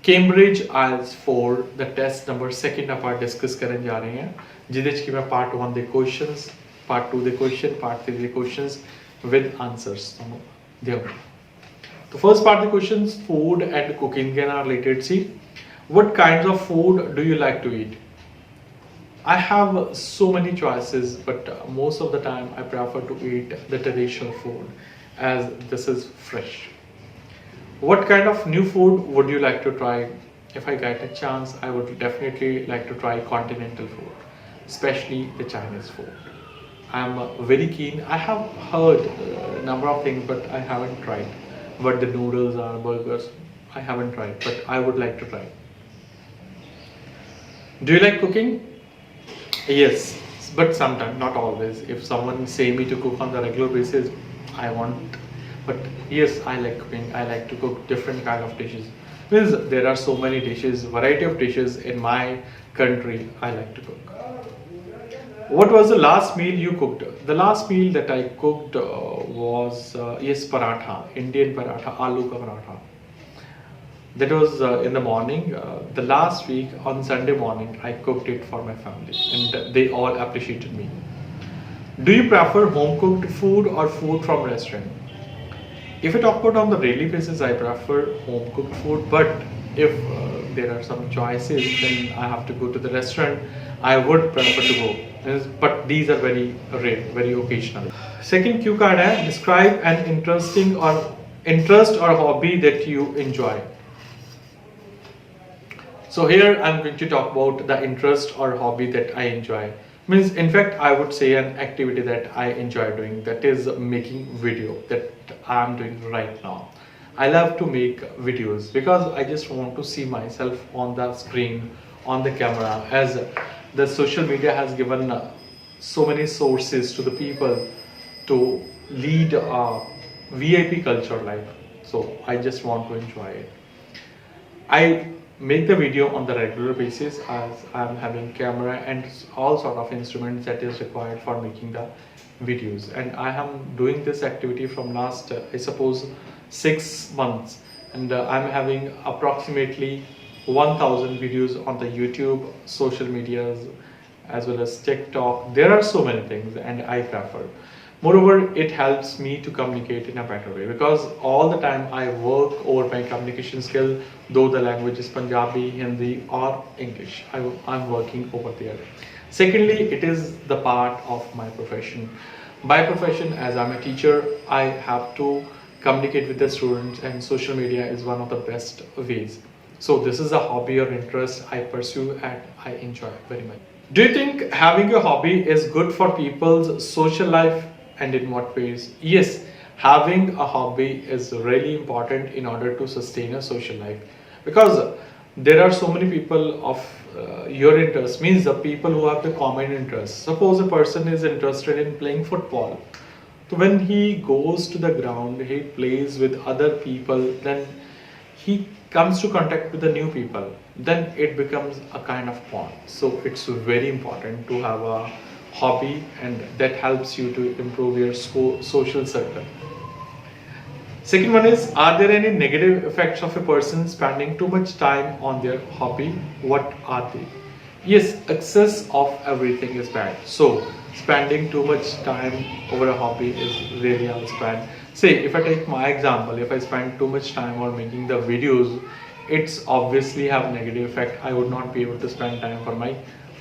Cambridge IELTS 4 the test number second ਆਪਾਂ discuss ਕਰਨ ਜਾ ਰਹੇ ਹਾਂ ਜਿਹਦੇ ਚ ਕਿ ਮੈਂ part 1 ਦੇ questions part 2 ਦੇ question part 3 ਦੇ questions with answers ਤੁਹਾਨੂੰ ਦੇਵਾਂਗਾ। तो first part the questions food and cooking के ਨਾਲ related C. What kinds of food do you like to eat? I have so many choices, but most of the time I prefer to eat the traditional food as this is fresh. What kind of new food would you like to try? If I get a chance, I would definitely like to try continental food, especially the Chinese food. I'm very keen. I have heard a number of things, but I haven't tried. What the noodles are, burgers, I haven't tried, but I would like to try. Do you like cooking? Yes, but sometimes, not always. If someone say me to cook on the regular basis, I want. But yes, I like cooking. I like to cook different kind of dishes. Because there are so many dishes, variety of dishes in my country. I like to cook. What was the last meal you cooked? The last meal that I cooked was yes, paratha, Indian paratha, aloo ka paratha. That was in the morning. The last week on Sunday morning, I cooked it for my family, and they all appreciated me. Do you prefer home cooked food or food from restaurant? If I talk about on the daily basis, I prefer home cooked food. But if there are some choices, then I have to go to the restaurant. I would prefer to go, but these are very rare, very occasional. Second cue card है describe an interesting or interest or hobby that you enjoy. So here I'm going to talk about the interest or hobby that I enjoy. Means in fact I would say an activity that I enjoy doing, that is making video that I'm doing right now. I love to make videos because I just want to see myself on the screen, on the camera, as the social media has given so many sources to the people to lead a VIP culture life. So I just want to enjoy it. I make the video on the regular basis as I'm having camera and all sort of instruments that is required for making the videos, and I am doing this activity from last I suppose 6 months, and I'm having approximately 1000 videos on the YouTube, social medias, as well as TikTok. There are so many things, and I prefer. Moreover, it helps me to communicate in a better way because all the time I work over my communication skill, though the language is Punjabi, Hindi or English. I'm working over there. Secondly, it is the part of my profession. By profession, as I'm a teacher, I have to communicate with the students, and social media is one of the best ways. So this is a hobby or interest I pursue and I enjoy very much. Do you think having a hobby is good for people's social life? And in what ways? Yes, having a hobby is really important in order to sustain a social life, because there are so many people of your interest, means the people who have the common interest. Suppose a person is interested in playing football, so when he goes to the ground, he plays with other people, then he comes to contact with the new people, then it becomes a kind of bond. So it's very important to have a hobby, and that helps you to improve your social circle. Second one is, are there any negative effects of a person spending too much time on their hobby? What are they? Yes, excess of everything is bad. So spending too much time over a hobby is really also bad. Say if I take my example, if I spend too much time on making the videos, it's obviously have negative effect. I would not be able to spend time for my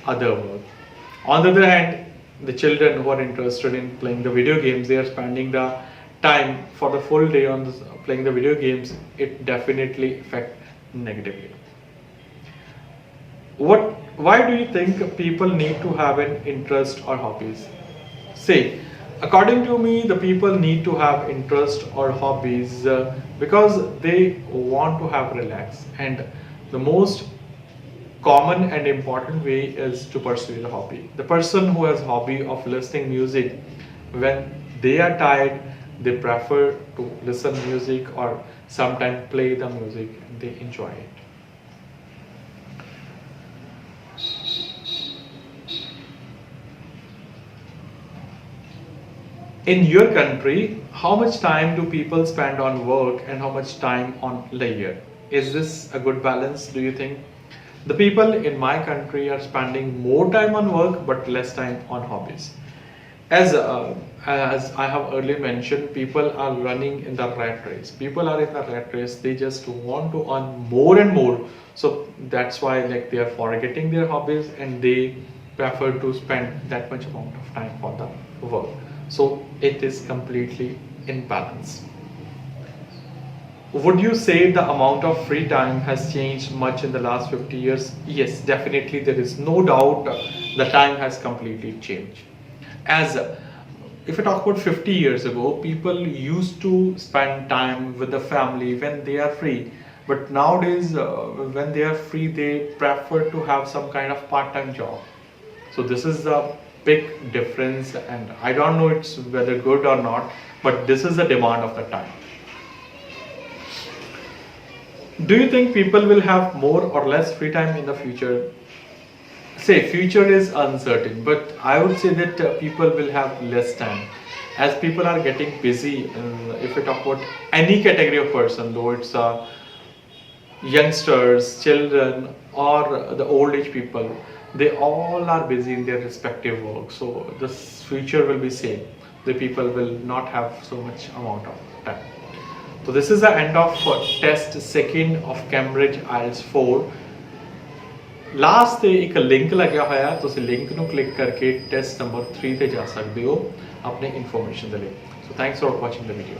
other work. On the other hand, the children who are interested in playing the video games, they are spending the time for the full day on playing the video games. It definitely affect negatively. Why do you think people need to have an interest or hobbies? Say, according to me, the people need to have interest or hobbies because they want to have relax, and the most common and important way is to pursue the hobby. The person who has hobby of listening music, when they are tired, they prefer to listen music or sometimes play the music, and they enjoy it. In your country, how much time do people spend on work and how much time on leisure? Is this a good balance, do you think? The people in my country are spending more time on work but less time on hobbies. As I have earlier mentioned, people are running in the rat race. People are in the rat race. They just want to earn more and more. So that's why like they are forgetting their hobbies and they prefer to spend that much amount of time for the work. So it is completely in balance. Would you say the amount of free time has changed much in the last 50 years? Yes, definitely. There is no doubt the time has completely changed. As if I talk about 50 years ago, people used to spend time with the family when they are free. But nowadays, when they are free, they prefer to have some kind of part-time job. So this is a big difference, and I don't know it's whether good or not, but this is the demand of the time. Do you think people will have more or less free time in the future? Say future is uncertain, but I would say that people will have less time as people are getting busy. If we talk about any category of person, though it's youngsters, children, or the old age people, they all are busy in their respective work. So the future will be same. The people will not have so much amount of time. So this is the end of test second of Cambridge IELTS 4. Last ਤੇ ਇੱਕ link ਲੱਗਿਆ ਹੋਇਆ, ਤੁਸੀਂ link ਨੂੰ click ਕਰਕੇ test number 3 ਤੇ ਜਾ ਸਕਦੇ ਹੋ ਆਪਣੇ ਇਨਫੋਰਮੇਸ਼ਨ ਦੇ ਲਈ। So thanks for watching the video.